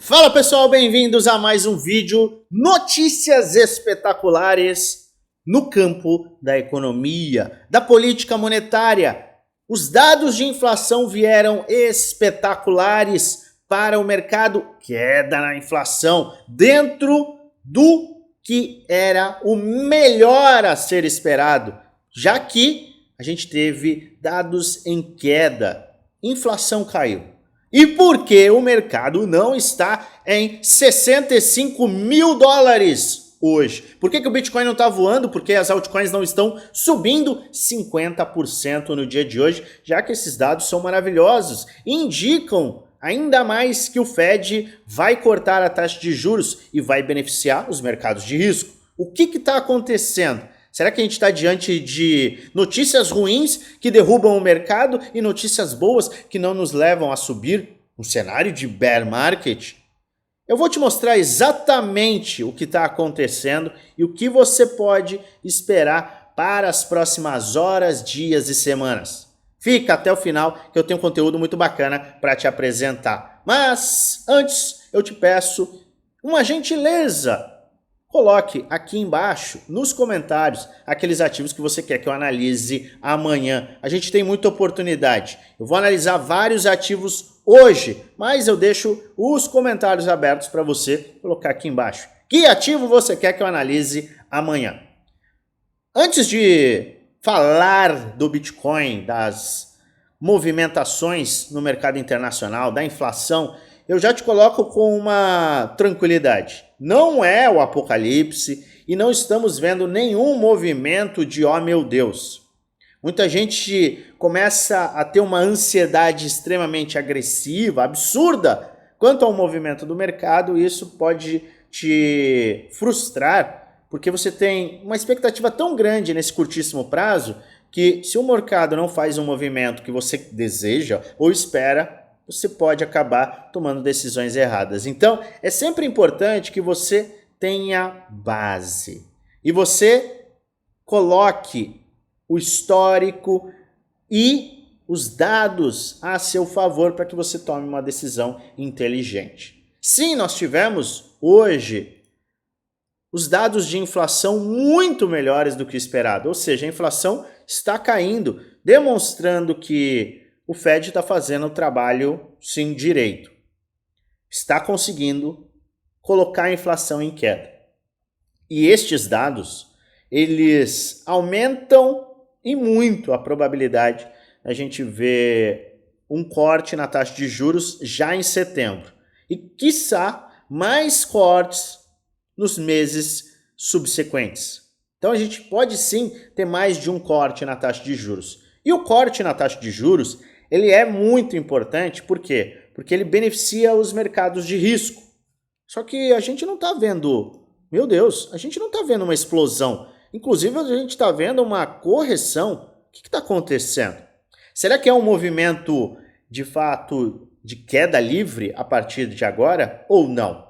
Fala pessoal, bem-vindos a mais um vídeo. Notícias espetaculares no campo da economia, da política monetária. Os dados de inflação vieram espetaculares para o mercado, queda na inflação, dentro do que era o melhor a ser esperado, já que a gente teve dados em queda, inflação caiu. E por que o mercado não está em 65 mil dólares hoje? Por que o Bitcoin não está voando? Porque as altcoins não estão subindo 50% no dia de hoje, já que esses dados são maravilhosos e indicam ainda mais que o Fed vai cortar a taxa de juros e vai beneficiar os mercados de risco. O que está acontecendo? Será que a gente está diante de notícias ruins que derrubam o mercado e notícias boas que não nos levam a subir um cenário de bear market? Eu vou te mostrar exatamente o que está acontecendo e o que você pode esperar para as próximas horas, dias e semanas. Fica até o final que eu tenho conteúdo muito bacana para te apresentar. Mas antes eu te peço uma gentileza. Coloque aqui embaixo, nos comentários, aqueles ativos que você quer que eu analise amanhã. A gente tem muita oportunidade. Eu vou analisar vários ativos hoje, mas eu deixo os comentários abertos para você colocar aqui embaixo. Que ativo você quer que eu analise amanhã? Antes de falar do Bitcoin, das movimentações no mercado internacional, da inflação, eu já te coloco com uma tranquilidade. Não é o apocalipse e não estamos vendo nenhum movimento de oh meu Deus. Muita gente começa a ter uma ansiedade extremamente agressiva, absurda, quanto ao movimento do mercado, e isso pode te frustrar, porque você tem uma expectativa tão grande nesse curtíssimo prazo, que se o mercado não faz um movimento que você deseja ou espera, você pode acabar tomando decisões erradas. Então, é sempre importante que você tenha base e você coloque o histórico e os dados a seu favor para que você tome uma decisão inteligente. Sim, nós tivemos hoje os dados de inflação muito melhores do que esperado, ou seja, a inflação está caindo, demonstrando que o Fed está fazendo o trabalho, sim, direito. Está conseguindo colocar a inflação em queda. E estes dados, eles aumentam e muito a probabilidade da gente ver um corte na taxa de juros já em setembro. E, quiçá, mais cortes nos meses subsequentes. Então, a gente pode, sim, ter mais de um corte na taxa de juros. E o corte na taxa de juros, ele é muito importante, por quê? Porque ele beneficia os mercados de risco. Só que a gente não está vendo, meu Deus, a gente não está vendo uma explosão. Inclusive, a gente está vendo uma correção. O que está acontecendo? Será que é um movimento, de fato, de queda livre a partir de agora ou não?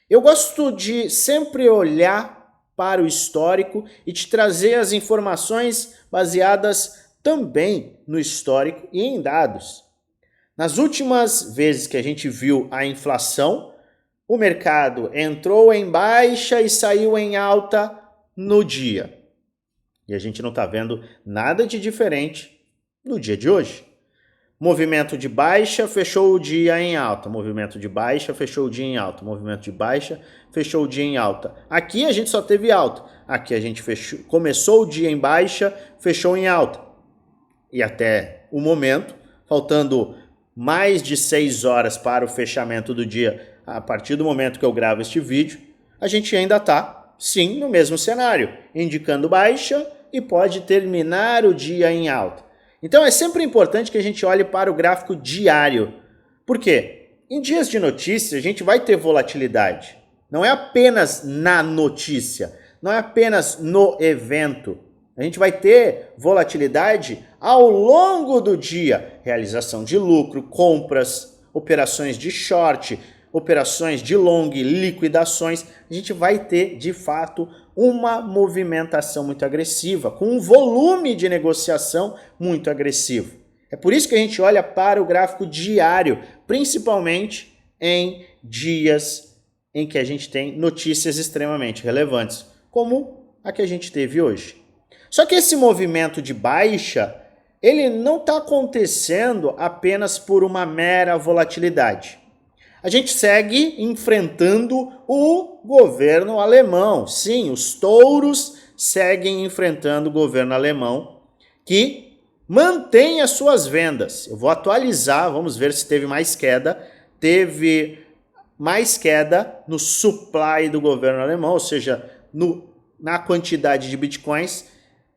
Eu gosto de sempre olhar para o histórico e te trazer as informações baseadas também no histórico e em dados. Nas últimas vezes que a gente viu a inflação, o mercado entrou em baixa e saiu em alta no dia. E a gente não está vendo nada de diferente no dia de hoje. Movimento de baixa, fechou o dia em alta. Movimento de baixa, fechou o dia em alta. Movimento de baixa, fechou o dia em alta. Aqui a gente só teve alta. Aqui a gente começou o dia em baixa, fechou em alta. E até o momento, faltando mais de 6 horas para o fechamento do dia, a partir do momento que eu gravo este vídeo, a gente ainda está, sim, no mesmo cenário, indicando baixa e pode terminar o dia em alta. Então é sempre importante que a gente olhe para o gráfico diário. Por quê? Em dias de notícia, a gente vai ter volatilidade. Não é apenas na notícia, não é apenas no evento. A gente vai ter volatilidade ao longo do dia. Realização de lucro, compras, operações de short, operações de long, liquidações. A gente vai ter, de fato, uma movimentação muito agressiva, com um volume de negociação muito agressivo. É por isso que a gente olha para o gráfico diário, principalmente em dias em que a gente tem notícias extremamente relevantes, como a que a gente teve hoje. Só que esse movimento de baixa, ele não está acontecendo apenas por uma mera volatilidade. A gente segue enfrentando o governo alemão. Sim, os touros seguem enfrentando o governo alemão, que mantém as suas vendas. Eu vou atualizar, vamos ver se teve mais queda. Teve mais queda no supply do governo alemão, ou seja, na quantidade de bitcoins.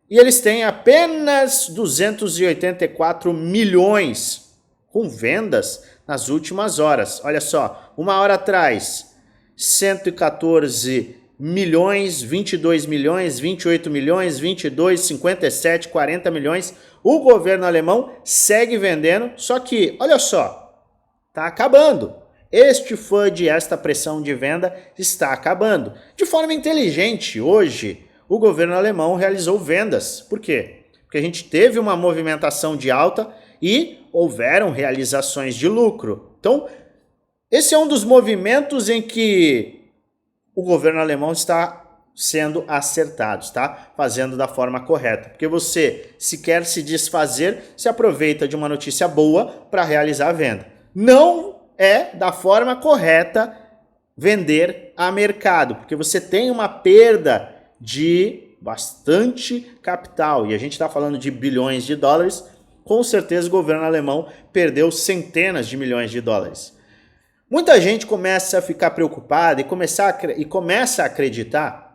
E eles têm apenas 284 milhões com vendas nas últimas horas. Olha só, uma hora atrás, 114 milhões, 22 milhões, 28 milhões, 22, 57, 40 milhões. O governo alemão segue vendendo, só que, olha só, está acabando. Este FUD, esta pressão de venda está acabando. De forma inteligente, hoje, o governo alemão realizou vendas. Por quê? Porque a gente teve uma movimentação de alta e houveram realizações de lucro. Então, esse é um dos movimentos em que o governo alemão está sendo acertado, está fazendo da forma correta. Porque você, se quer se desfazer, se aproveita de uma notícia boa para realizar a venda. Não é da forma correta vender a mercado, porque você tem uma perda de bastante capital, e a gente está falando de bilhões de dólares. Com certeza o governo alemão perdeu centenas de milhões de dólares. Muita gente começa a ficar preocupada e começa a acreditar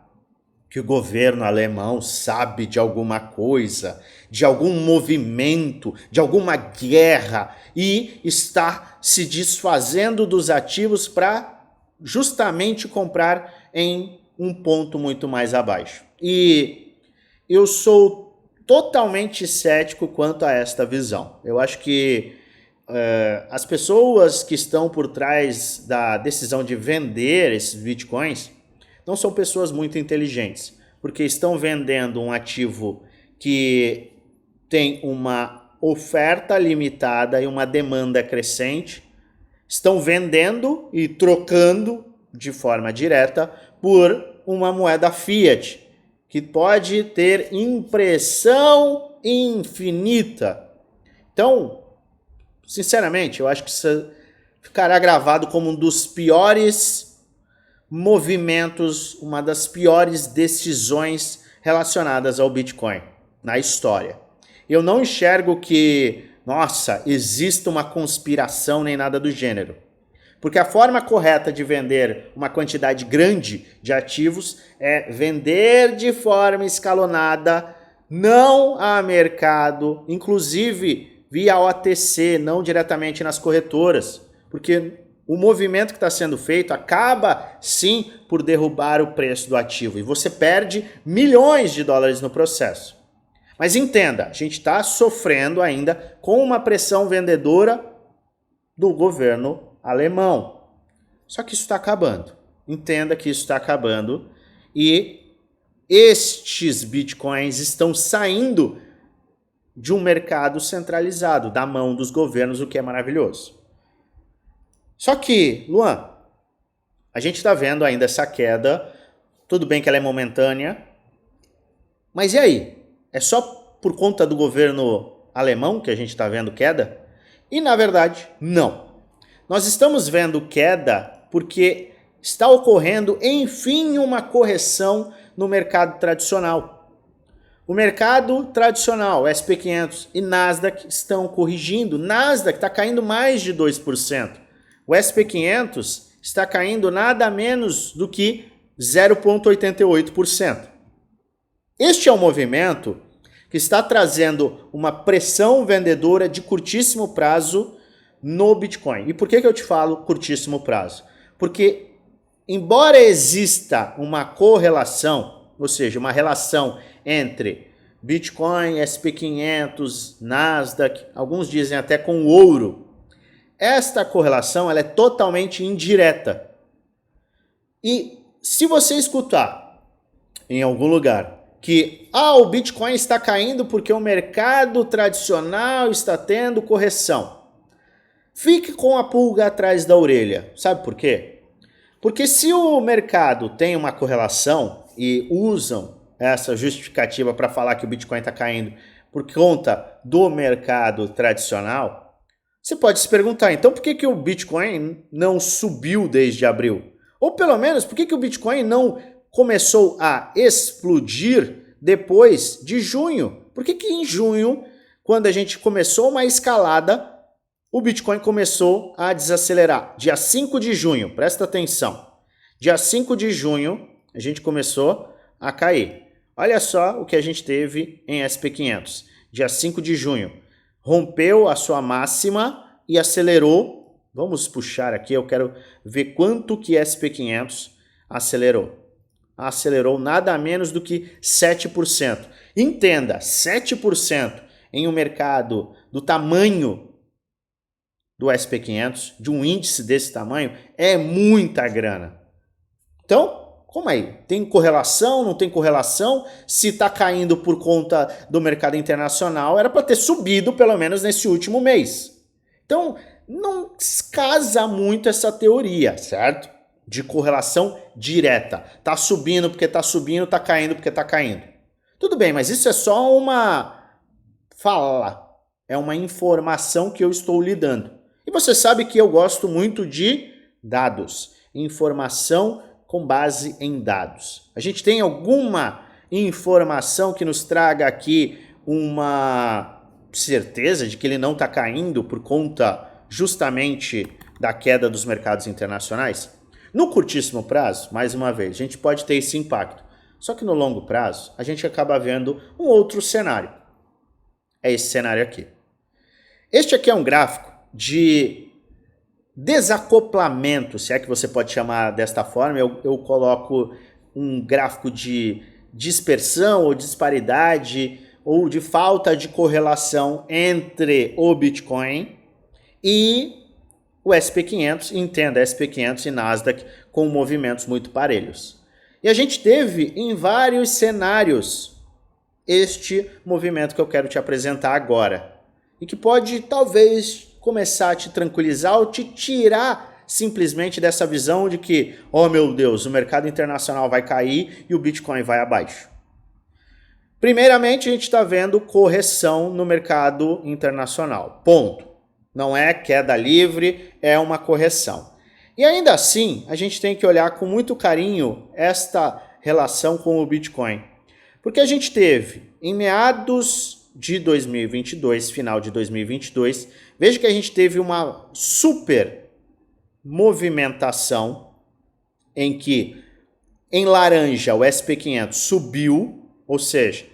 que o governo alemão sabe de alguma coisa, de algum movimento, de alguma guerra, e está se desfazendo dos ativos para justamente comprar em um ponto muito mais abaixo. E eu sou totalmente cético quanto a esta visão. Eu acho que as pessoas que estão por trás da decisão de vender esses bitcoins não são pessoas muito inteligentes, porque estão vendendo um ativo que tem uma oferta limitada e uma demanda crescente, estão vendendo e trocando de forma direta por uma moeda fiat, que pode ter impressão infinita. Então, sinceramente, eu acho que isso ficará gravado como um dos piores movimentos, uma das piores decisões relacionadas ao Bitcoin na história. Eu não enxergo que, nossa, exista uma conspiração nem nada do gênero. Porque a forma correta de vender uma quantidade grande de ativos é vender de forma escalonada, não a mercado, inclusive via OTC, não diretamente nas corretoras. Porque o movimento que está sendo feito acaba, sim, por derrubar o preço do ativo. E você perde milhões de dólares no processo. Mas entenda, a gente está sofrendo ainda com uma pressão vendedora do governo alemão. Só que isso está acabando. Entenda que isso está acabando. E estes bitcoins estão saindo de um mercado centralizado, da mão dos governos, o que é maravilhoso. Só que, Luan, a gente está vendo ainda essa queda. Tudo bem que ela é momentânea. Mas e aí? É só por conta do governo alemão que a gente está vendo queda? E na verdade, não. Nós estamos vendo queda porque está ocorrendo, enfim, uma correção no mercado tradicional. O mercado tradicional, SP500 e Nasdaq estão corrigindo. Nasdaq está caindo mais de 2%. O SP500 está caindo nada menos do que 0,88%. Este é um movimento que está trazendo uma pressão vendedora de curtíssimo prazo no Bitcoin. E por que eu te falo curtíssimo prazo? Porque, embora exista uma correlação, ou seja, uma relação entre Bitcoin, SP500, Nasdaq, alguns dizem até com o ouro, esta correlação ela é totalmente indireta. E se você escutar em algum lugar que o Bitcoin está caindo porque o mercado tradicional está tendo correção, fique com a pulga atrás da orelha. Sabe por quê? Porque se o mercado tem uma correlação e usam essa justificativa para falar que o Bitcoin está caindo por conta do mercado tradicional, você pode se perguntar, então por que o Bitcoin não subiu desde abril? Ou pelo menos, por que o Bitcoin não começou a explodir depois de junho? Por que em junho, quando a gente começou uma escalada, o Bitcoin começou a desacelerar? Dia 5 de junho, presta atenção. Dia 5 de junho, a gente começou a cair. Olha só o que a gente teve em SP500. Dia 5 de junho, rompeu a sua máxima e acelerou. Vamos puxar aqui, eu quero ver quanto que SP500 acelerou. Acelerou nada menos do que 7%. Entenda, 7% em um mercado do tamanho do SP500, de um índice desse tamanho, é muita grana. Então, como aí? Tem correlação, não tem correlação? Se está caindo por conta do mercado internacional, era para ter subido pelo menos nesse último mês. Então, não casa muito essa teoria, certo? De correlação direta. Tá subindo porque tá subindo, tá caindo porque tá caindo. Tudo bem, mas isso é só uma fala. É uma informação que eu estou lhe dando. E você sabe que eu gosto muito de dados. Informação com base em dados. A gente tem alguma informação que nos traga aqui uma certeza de que ele não está caindo por conta justamente da queda dos mercados internacionais? No curtíssimo prazo, mais uma vez, a gente pode ter esse impacto. Só que no longo prazo, a gente acaba vendo um outro cenário. É esse cenário aqui. Este aqui é um gráfico de desacoplamento, se é que você pode chamar desta forma. Eu coloco um gráfico de dispersão ou disparidade ou de falta de correlação entre o Bitcoin e o SP500, entenda, SP500 e Nasdaq com movimentos muito parelhos. E a gente teve em vários cenários este movimento que eu quero te apresentar agora. E que pode talvez começar a te tranquilizar ou te tirar simplesmente dessa visão de que, oh meu Deus, o mercado internacional vai cair e o Bitcoin vai abaixo. Primeiramente, a gente está vendo correção no mercado internacional. Ponto. Não é queda livre, é uma correção. E ainda assim, a gente tem que olhar com muito carinho esta relação com o Bitcoin. Porque a gente teve, em meados de 2022, final de 2022, veja que a gente teve uma super movimentação em que, em laranja, o SP500 subiu, ou seja,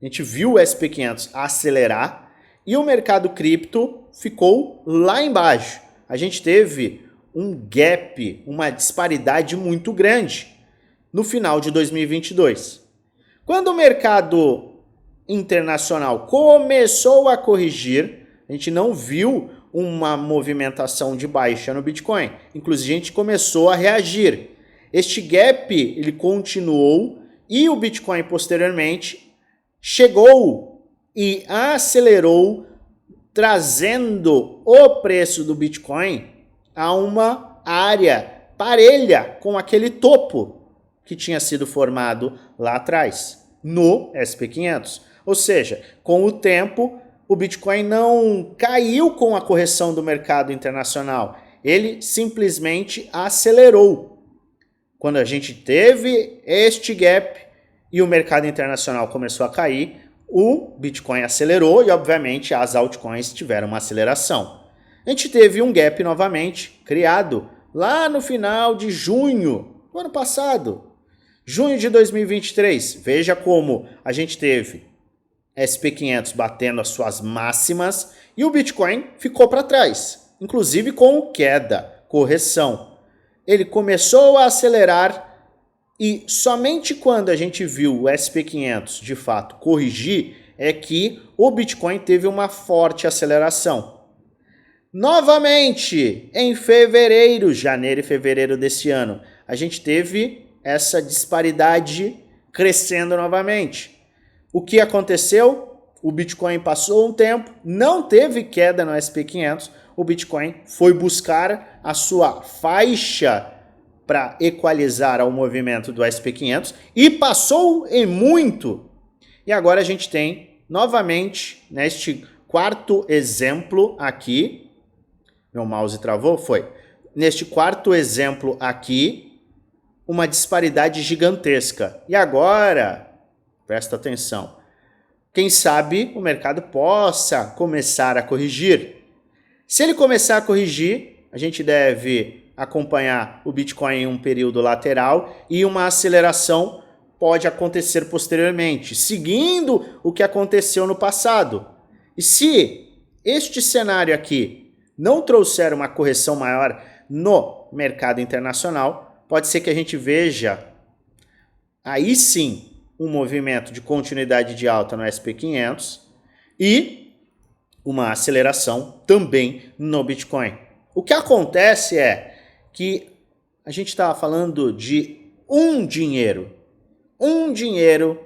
a gente viu o SP500 acelerar e o mercado cripto ficou lá embaixo. A gente teve um gap, uma disparidade muito grande no final de 2022. Quando o mercado internacional começou a corrigir, a gente não viu uma movimentação de baixa no Bitcoin. Inclusive, a gente começou a reagir. Este gap ele continuou e o Bitcoin posteriormente chegou e acelerou, trazendo o preço do Bitcoin a uma área parelha com aquele topo que tinha sido formado lá atrás, no SP500. Ou seja, com o tempo, o Bitcoin não caiu com a correção do mercado internacional, ele simplesmente acelerou. Quando a gente teve este gap e o mercado internacional começou a cair, o Bitcoin acelerou e, obviamente, as altcoins tiveram uma aceleração. A gente teve um gap novamente criado lá no final de junho do ano passado. Junho de 2023, veja como a gente teve SP500 batendo as suas máximas e o Bitcoin ficou para trás, inclusive com queda, correção. Ele começou a acelerar e somente quando a gente viu o SP500 de fato corrigir é que o Bitcoin teve uma forte aceleração. Novamente, em fevereiro, janeiro e fevereiro desse ano, a gente teve essa disparidade crescendo novamente. O que aconteceu? O Bitcoin passou um tempo, não teve queda no SP500, o Bitcoin foi buscar a sua faixa para equalizar ao movimento do SP500 e passou em muito. E agora a gente tem novamente neste quarto exemplo aqui, meu mouse travou, foi. Neste quarto exemplo aqui, uma disparidade gigantesca. E agora, presta atenção, quem sabe o mercado possa começar a corrigir. Se ele começar a corrigir, a gente deve acompanhar o Bitcoin em um período lateral e uma aceleração pode acontecer posteriormente, seguindo o que aconteceu no passado. E se este cenário aqui não trouxer uma correção maior no mercado internacional, pode ser que a gente veja aí sim um movimento de continuidade de alta no SP500 e uma aceleração também no Bitcoin. O que acontece é que a gente estava falando de um dinheiro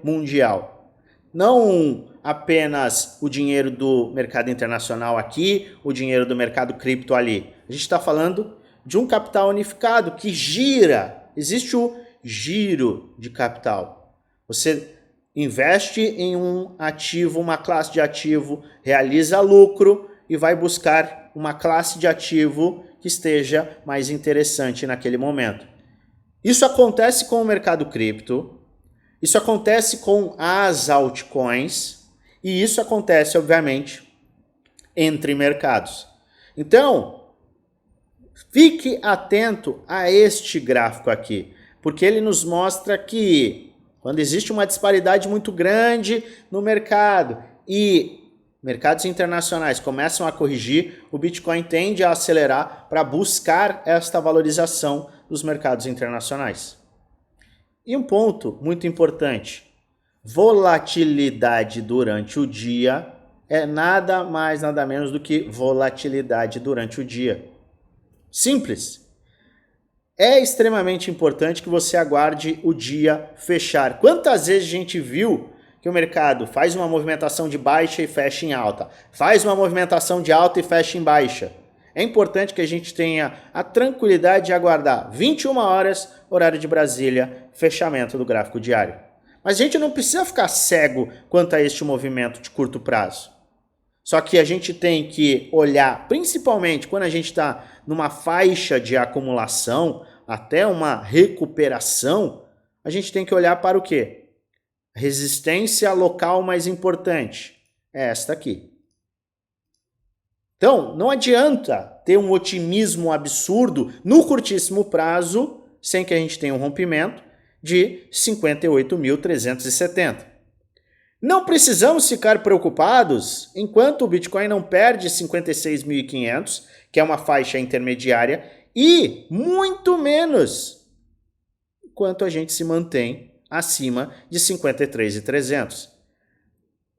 mundial, não apenas o dinheiro do mercado internacional aqui, o dinheiro do mercado cripto ali. A gente está falando de um capital unificado que gira, existe o giro de capital. Você investe em um ativo, uma classe de ativo, realiza lucro e vai buscar uma classe de ativo que esteja mais interessante naquele momento. Isso acontece com o mercado cripto, isso acontece com as altcoins e isso acontece, obviamente, entre mercados. Então, fique atento a este gráfico aqui, porque ele nos mostra que quando existe uma disparidade muito grande no mercado e mercados internacionais começam a corrigir, o Bitcoin tende a acelerar para buscar esta valorização dos mercados internacionais. E um ponto muito importante, volatilidade durante o dia é nada mais, nada menos do que volatilidade durante o dia. Simples. É extremamente importante que você aguarde o dia fechar. Quantas vezes a gente viu que o mercado faz uma movimentação de baixa e fecha em alta, faz uma movimentação de alta e fecha em baixa? É importante que a gente tenha a tranquilidade de aguardar 21 horas, horário de Brasília, fechamento do gráfico diário. Mas a gente não precisa ficar cego quanto a este movimento de curto prazo. Só que a gente tem que olhar, principalmente quando a gente está numa faixa de acumulação, até uma recuperação, a gente tem que olhar para o quê? Resistência local mais importante é esta aqui. Então, não adianta ter um otimismo absurdo no curtíssimo prazo, sem que a gente tenha um rompimento de 58.370. Não precisamos ficar preocupados enquanto o Bitcoin não perde 56.500, que é uma faixa intermediária, e muito menos enquanto a gente se mantém acima de 53.300.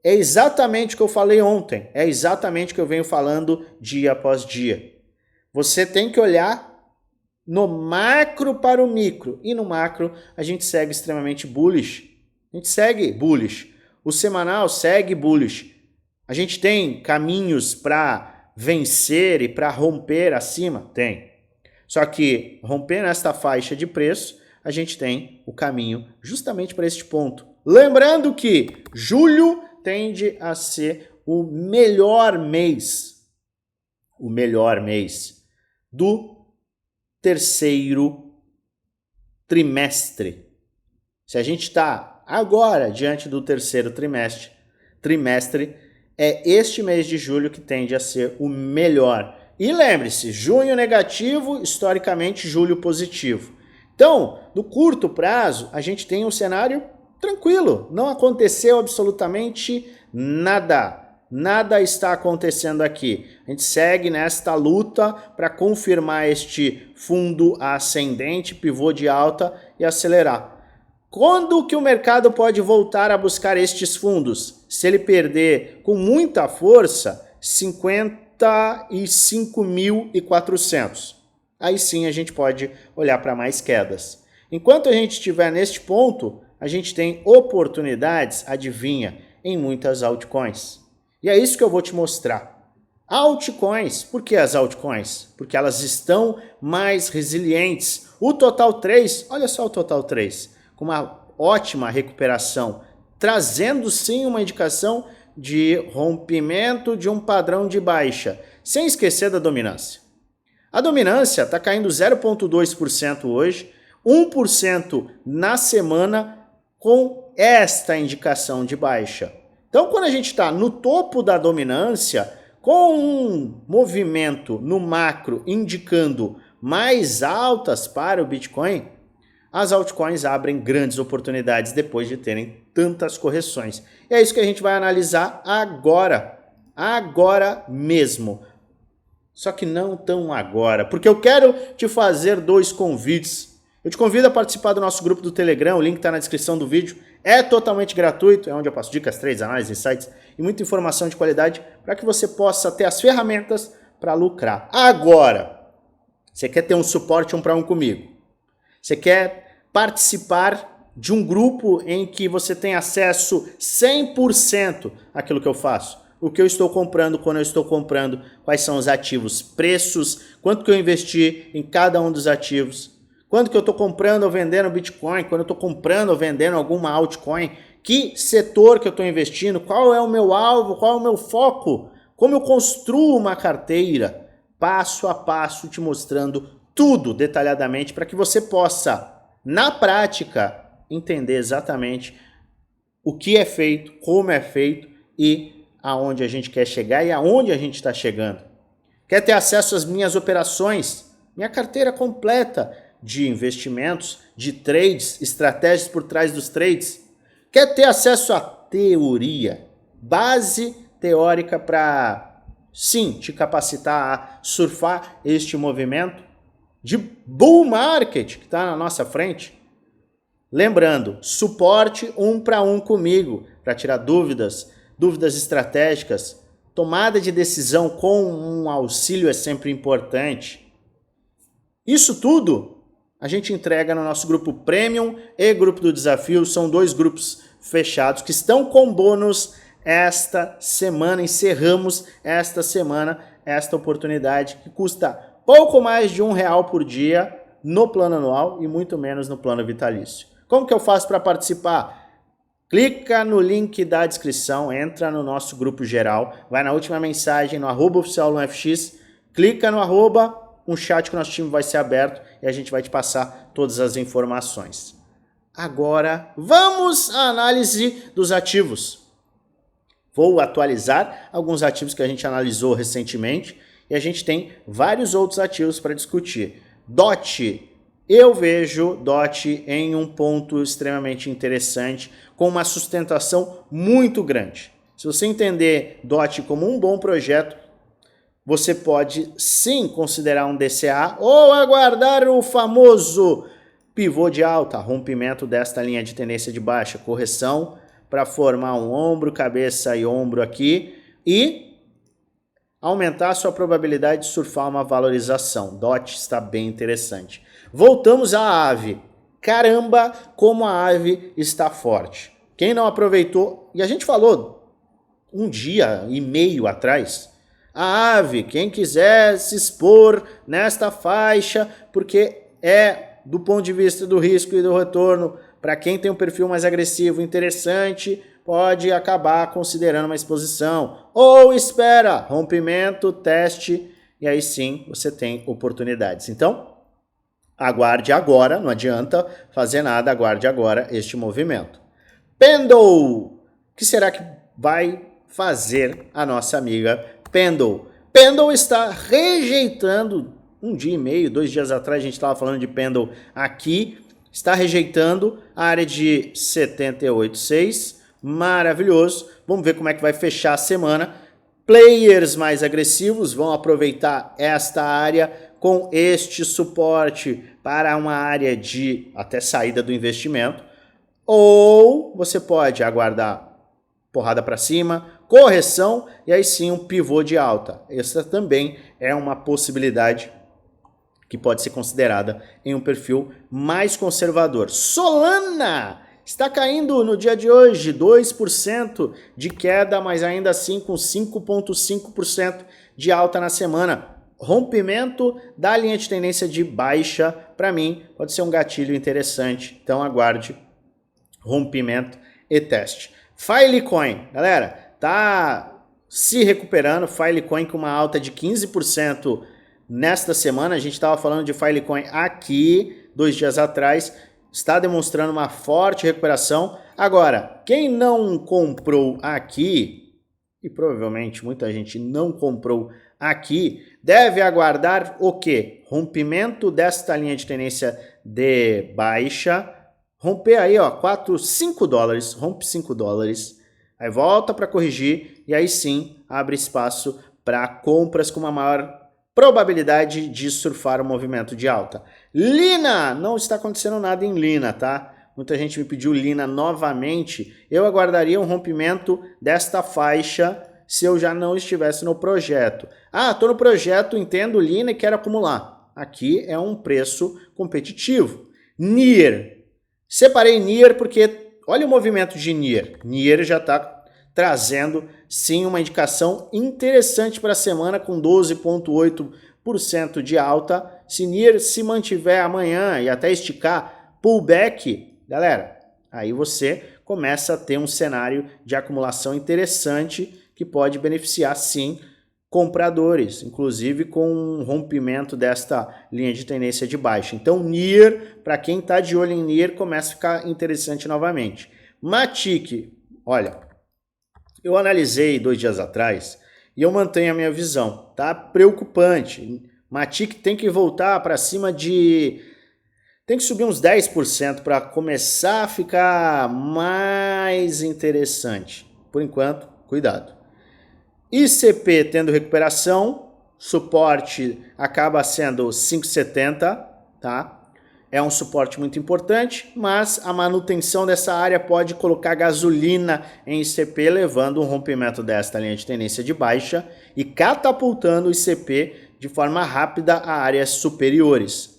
É exatamente o que eu falei ontem, é exatamente o que eu venho falando dia após dia. Você tem que olhar no macro para o micro, e no macro a gente segue extremamente bullish. A gente segue bullish. O semanal segue bullish. A gente tem caminhos para vencer e para romper acima? Tem. Só que romper nesta faixa de preço, a gente tem o caminho justamente para este ponto. Lembrando que julho tende a ser o melhor mês do terceiro trimestre. Se a gente está agora diante do terceiro trimestre, é este mês de julho que tende a ser o melhor. E lembre-se, junho negativo, historicamente julho positivo. Então, no curto prazo, a gente tem um cenário tranquilo, não aconteceu absolutamente nada. Nada está acontecendo aqui. A gente segue nesta luta para confirmar este fundo ascendente, pivô de alta e acelerar. Quando que o mercado pode voltar a buscar estes fundos? Se ele perder com muita força, 55.400. Aí sim a gente pode olhar para mais quedas. Enquanto a gente estiver neste ponto, a gente tem oportunidades, adivinha, em muitas altcoins. E é isso que eu vou te mostrar. Altcoins. Por que as altcoins? Porque elas estão mais resilientes. O Total 3, olha só o Total 3, com uma ótima recuperação, trazendo sim uma indicação de rompimento de um padrão de baixa, sem esquecer da dominância. A dominância está caindo 0,2% hoje, 1% na semana com esta indicação de baixa. Então, quando a gente está no topo da dominância, com um movimento no macro indicando mais altas para o Bitcoin, as altcoins abrem grandes oportunidades depois de terem tantas correções. E é isso que a gente vai analisar agora mesmo. Só que não tão agora, porque eu quero te fazer 2 convites. Eu te convido a participar do nosso grupo do Telegram, o link está na descrição do vídeo. É totalmente gratuito, é onde eu passo dicas, trades, análises, insights e muita informação de qualidade para que você possa ter as ferramentas para lucrar. Agora, você quer ter um suporte 1 para 1 comigo? Você quer participar de um grupo em que você tem acesso 100% àquilo que eu faço? O que eu estou comprando, quando eu estou comprando, quais são os ativos, preços, quanto que eu investi em cada um dos ativos, quando que eu estou comprando ou vendendo Bitcoin, quando eu estou comprando ou vendendo alguma altcoin, que setor que eu estou investindo, qual é o meu alvo, qual é o meu foco, como eu construo uma carteira, passo a passo te mostrando tudo detalhadamente para que você possa, na prática, entender exatamente o que é feito, como é feito e aonde a gente quer chegar e aonde a gente está chegando. Quer ter acesso às minhas operações, minha carteira completa de investimentos, de trades, estratégias por trás dos trades? Quer ter acesso à teoria, base teórica para, sim, te capacitar a surfar este movimento de bull market que está na nossa frente? Lembrando, suporte 1 para 1 comigo para tirar dúvidas estratégicas. Tomada de decisão com um auxílio é sempre importante. Isso tudo a gente entrega no nosso grupo Premium e grupo do Desafio. São 2 grupos fechados que estão com bônus esta semana. Encerramos esta semana esta oportunidade que custa pouco mais de R$1 por dia no plano anual e muito menos no plano vitalício. Como que eu faço para participar? Clica no link da descrição, entra no nosso grupo geral, vai na última mensagem no @oficial_lunfx, clica no @ um chat que o nosso time vai ser aberto e a gente vai te passar todas as informações. Agora, vamos à análise dos ativos. Vou atualizar alguns ativos que a gente analisou recentemente e a gente tem vários outros ativos para discutir. DOT, eu vejo DOT em um ponto extremamente interessante, com uma sustentação muito grande. Se você entender DOT como um bom projeto, você pode sim considerar um DCA ou aguardar o famoso pivô de alta, rompimento desta linha de tendência de baixa, correção para formar um ombro, cabeça e ombro aqui e aumentar a sua probabilidade de surfar uma valorização. DOT está bem interessante. Voltamos à AVE. Caramba, como a AVE está forte. Quem não aproveitou, e a gente falou 1 dia e meio atrás, a AVE, quem quiser se expor nesta faixa, porque é, do ponto de vista do risco e do retorno, para quem tem um perfil mais agressivo, interessante, pode acabar considerando uma exposição. Ou espera, rompimento, teste, e aí sim você tem oportunidades. Então, aguarde agora, não adianta fazer nada, aguarde agora este movimento. Pendle, o que será que vai fazer a nossa amiga Pendle? Pendle está rejeitando, 1 dia e meio, 2 dias atrás a gente estava falando de Pendle aqui, está rejeitando a área de 78,6, maravilhoso. Vamos ver como é que vai fechar a semana. Players mais agressivos vão aproveitar esta área com este suporte para uma área de até saída do investimento. Ou você pode aguardar porrada para cima, correção e aí sim um pivô de alta. Essa também é uma possibilidade que pode ser considerada em um perfil mais conservador. Solana está caindo no dia de hoje, 2% de queda, mas ainda assim com 5,5% de alta na semana. Rompimento da linha de tendência de baixa, para mim, pode ser um gatilho interessante. Então aguarde rompimento e teste. Filecoin, galera, tá se recuperando. Filecoin com uma alta de 15% nesta semana. A gente estava falando de Filecoin aqui 2 dias atrás. Está demonstrando uma forte recuperação. Agora, quem não comprou aqui, e provavelmente muita gente não comprou aqui, deve aguardar o quê? Rompimento desta linha de tendência de baixa. Romper aí, ó, 5 dólares, rompe 5 dólares, aí volta para corrigir e aí sim abre espaço para compras com uma maior probabilidade de surfar o movimento de alta. Lina, não está acontecendo nada em Lina, tá? Muita gente me pediu Lina novamente. Eu aguardaria um rompimento desta faixa se eu já não estivesse no projeto. Ah, estou no projeto, entendo Lina e quero acumular. Aqui é um preço competitivo. NIR. Separei NIR porque olha o movimento de NIR. NIR já está trazendo sim uma indicação interessante para a semana com 12,8% de alta. Se NIR se mantiver amanhã e até esticar pullback, galera, aí você começa a ter um cenário de acumulação interessante que pode beneficiar sim compradores, inclusive com um rompimento desta linha de tendência de baixa. Então, NIR, para quem está de olho em NIR, começa a ficar interessante novamente. Matic, olha, eu analisei 2 dias atrás e eu mantenho a minha visão, tá? Preocupante. Matic tem que voltar para cima de... Tem que subir uns 10% para começar a ficar mais interessante. Por enquanto, cuidado. ICP tendo recuperação, suporte acaba sendo 5,70, tá? É um suporte muito importante, mas a manutenção dessa área pode colocar gasolina em ICP, levando um rompimento desta linha de tendência de baixa e catapultando o ICP de forma rápida a áreas superiores.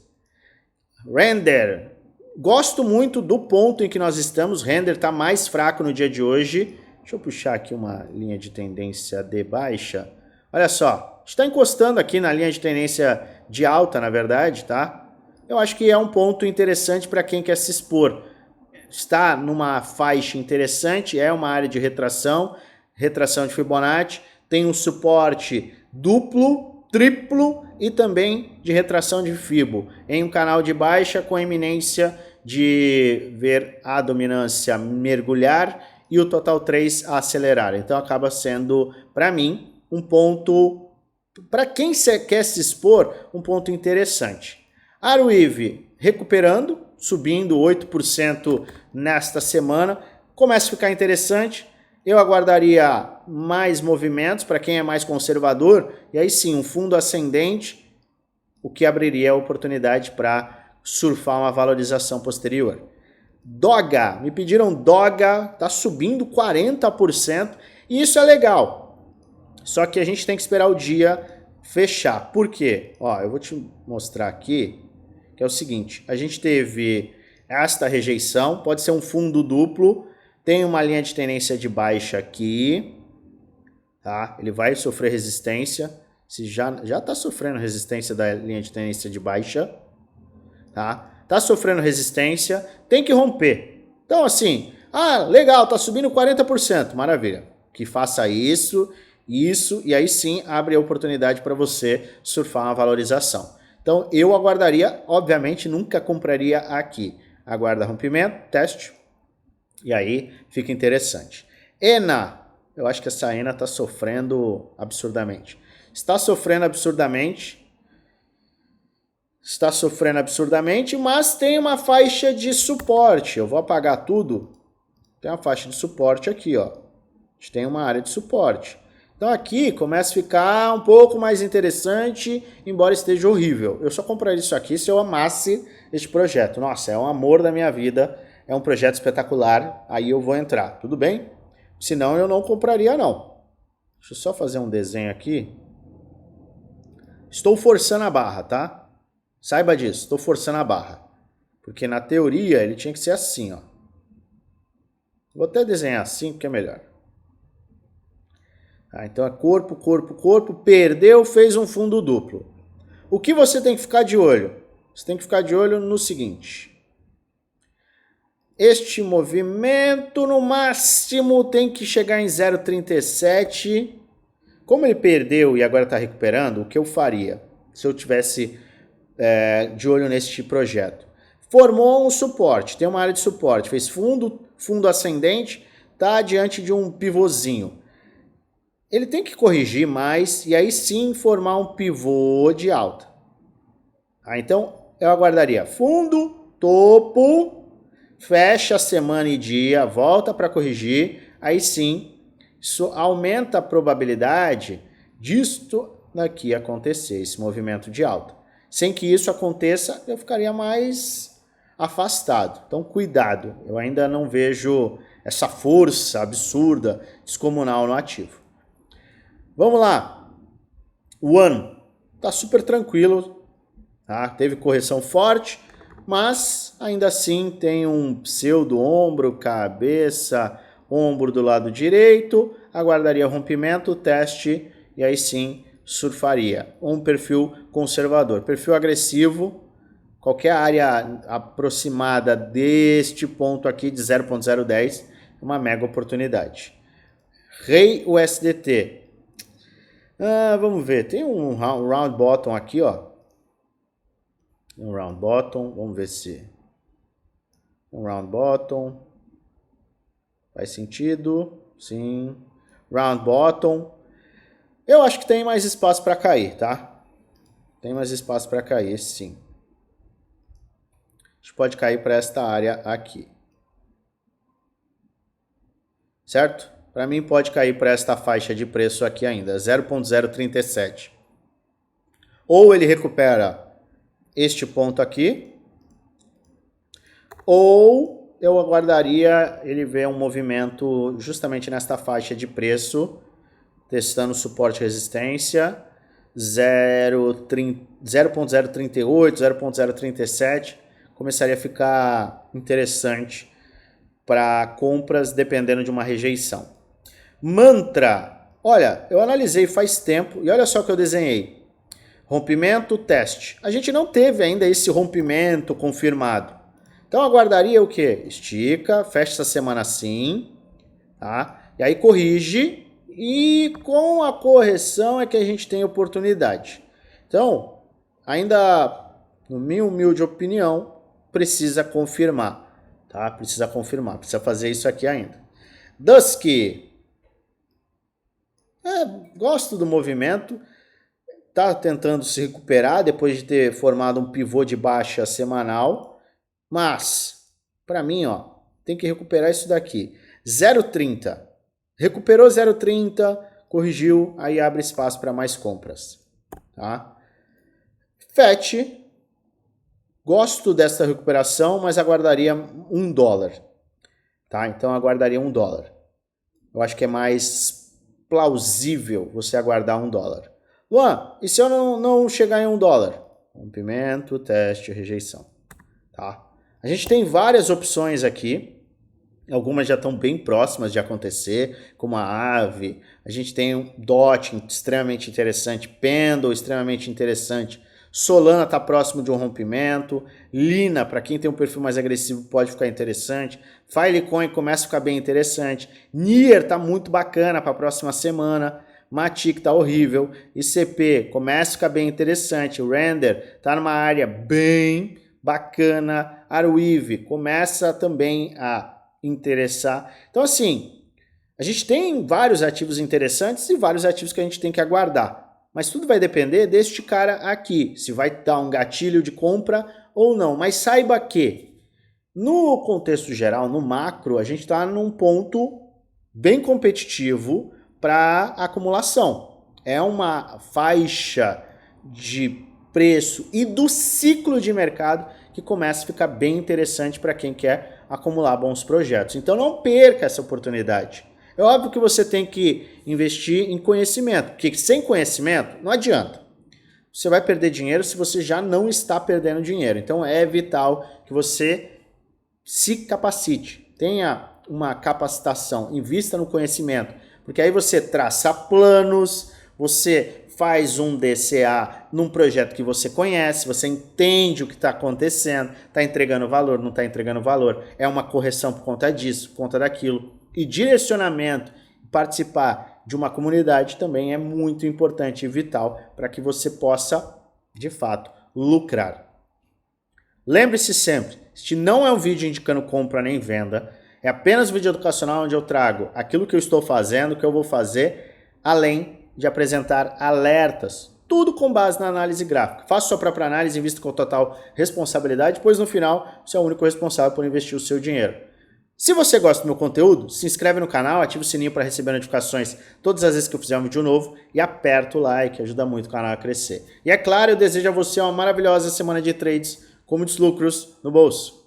Render. Gosto muito do ponto em que nós estamos. Render está mais fraco no dia de hoje. Deixa eu puxar aqui uma linha de tendência de baixa. Olha só, está encostando aqui na linha de tendência de alta, na verdade, tá? Eu acho que é um ponto interessante para quem quer se expor. Está numa faixa interessante, é uma área de retração de Fibonacci, tem um suporte duplo, triplo e também de retração de Fibo, em um canal de baixa com a iminência de ver a dominância mergulhar e o total 3 a acelerar. Então acaba sendo, para mim, um ponto, para quem quer se expor, um ponto interessante. Arweave recuperando, subindo 8% nesta semana, começa a ficar interessante. Eu aguardaria mais movimentos para quem é mais conservador, e aí sim, um fundo ascendente, o que abriria a oportunidade para surfar uma valorização posterior. Doga, me pediram Doga, tá subindo 40%, e isso é legal. Só que a gente tem que esperar o dia fechar. Por quê? Ó, eu vou te mostrar aqui, que é o seguinte, a gente teve esta rejeição, pode ser um fundo duplo, tem uma linha de tendência de baixa aqui, tá? Ele vai sofrer resistência, se já está sofrendo resistência da linha de tendência de baixa, tá? Tá sofrendo resistência, tem que romper. Então assim, legal, tá subindo 40%, maravilha. Que faça isso, e aí sim abre a oportunidade para você surfar uma valorização. Então eu aguardaria, obviamente nunca compraria aqui. Aguarda rompimento, teste, e aí fica interessante. ENA, eu acho que essa ENA está sofrendo absurdamente. Está sofrendo absurdamente, mas tem uma faixa de suporte. Eu vou apagar tudo. Tem uma faixa de suporte aqui, ó. A gente tem uma área de suporte. Então aqui começa a ficar um pouco mais interessante, embora esteja horrível. Eu só compraria isso aqui se eu amasse este projeto. Nossa, é um amor da minha vida, é um projeto espetacular, aí eu vou entrar, tudo bem? Senão eu não compraria não. Deixa eu só fazer um desenho aqui. Estou forçando a barra, tá? Saiba disso, estou forçando a barra. Porque na teoria ele tinha que ser assim, ó. Vou até desenhar assim porque é melhor. Tá? Então é corpo, corpo, corpo, perdeu, fez um fundo duplo. O que você tem que ficar de olho? Você tem que ficar de olho no seguinte. Este movimento no máximo tem que chegar em 0,37. Como ele perdeu e agora está recuperando, o que eu faria se eu tivesse de olho neste projeto? Formou um suporte, tem uma área de suporte, fez fundo ascendente, está diante de um pivôzinho. Ele tem que corrigir mais e aí sim formar um pivô de alta. Então eu aguardaria fundo, topo, fecha a semana e dia, volta para corrigir, aí sim isso aumenta a probabilidade disto daqui acontecer, esse movimento de alta. Sem que isso aconteça, eu ficaria mais afastado. Então, cuidado, eu ainda não vejo essa força absurda, descomunal no ativo. Vamos lá. O ano está super tranquilo, tá? Teve correção forte, mas ainda assim tem um pseudo ombro, cabeça, ombro do lado direito, aguardaria rompimento, teste e aí sim surfaria. Um perfil conservador, perfil agressivo, qualquer área aproximada deste ponto aqui de 0.010 é uma mega oportunidade. Rei USDT. Vamos ver, tem um round bottom aqui, ó. Um round bottom, vamos ver se um round bottom faz sentido, sim. Round bottom, eu acho que tem mais espaço para cair, tá? Tem mais espaço para cair, sim. A gente pode cair para esta área aqui, certo? Para mim pode cair para esta faixa de preço aqui ainda, 0.037. Ou ele recupera este ponto aqui, ou eu aguardaria ele ver um movimento justamente nesta faixa de preço, testando suporte e resistência, 0.038, 0.037, começaria a ficar interessante para compras dependendo de uma rejeição. Mantra, olha, eu analisei faz tempo e olha só o que eu desenhei. Rompimento, teste. A gente não teve ainda esse rompimento confirmado. Então aguardaria o quê? Estica, fecha essa semana assim, tá? E aí corrige e com a correção é que a gente tem oportunidade. Então, ainda, na minha humilde opinião, precisa confirmar, tá? Precisa confirmar, precisa fazer isso aqui ainda. Dusky. Gosto do movimento. Tá tentando se recuperar depois de ter formado um pivô de baixa semanal, mas para mim, ó, tem que recuperar isso daqui. 0,30. Recuperou 0,30, corrigiu, aí abre espaço para mais compras, tá? FET, gosto dessa recuperação, mas aguardaria $1, tá? Então aguardaria $1. Eu acho que é mais plausível você aguardar $1. Luan, e se eu não chegar em $1? Rompimento, teste, rejeição. Tá? A gente tem várias opções aqui. Algumas já estão bem próximas de acontecer, como a AVE. A gente tem um DOT extremamente interessante, Pendle extremamente interessante. Solana está próximo de um rompimento. Lina, para quem tem um perfil mais agressivo, pode ficar interessante. Filecoin começa a ficar bem interessante. Nier está muito bacana para a próxima semana. Matic tá horrível, ICP começa a ficar bem interessante, o Render tá numa área bem bacana, Arweave começa também a interessar. Então assim, a gente tem vários ativos interessantes e vários ativos que a gente tem que aguardar, mas tudo vai depender deste cara aqui, se vai dar um gatilho de compra ou não, mas saiba que no contexto geral, no macro, a gente está num ponto bem competitivo para acumulação. É uma faixa de preço e do ciclo de mercado que começa a ficar bem interessante para quem quer acumular bons projetos. Então não perca essa oportunidade. É óbvio que você tem que investir em conhecimento, porque sem conhecimento não adianta. Você vai perder dinheiro se você já não está perdendo dinheiro. Então é vital que você se capacite, tenha uma capacitação, invista no conhecimento, Porque aí você traça planos, você faz um DCA num projeto que você conhece, você entende o que está acontecendo, está entregando valor, não está entregando valor, é uma correção por conta disso, por conta daquilo. E direcionamento, participar de uma comunidade também é muito importante e vital para que você possa, de fato, lucrar. Lembre-se sempre, este não é um vídeo indicando compra nem venda, é apenas um vídeo educacional onde eu trago aquilo que eu estou fazendo, o que eu vou fazer, além de apresentar alertas, tudo com base na análise gráfica. Faça sua própria análise, invista com total responsabilidade, pois no final você é o único responsável por investir o seu dinheiro. Se você gosta do meu conteúdo, se inscreve no canal, ativa o sininho para receber notificações todas as vezes que eu fizer um vídeo novo e aperta o like, ajuda muito o canal a crescer. E é claro, eu desejo a você uma maravilhosa semana de trades com muitos lucros no bolso.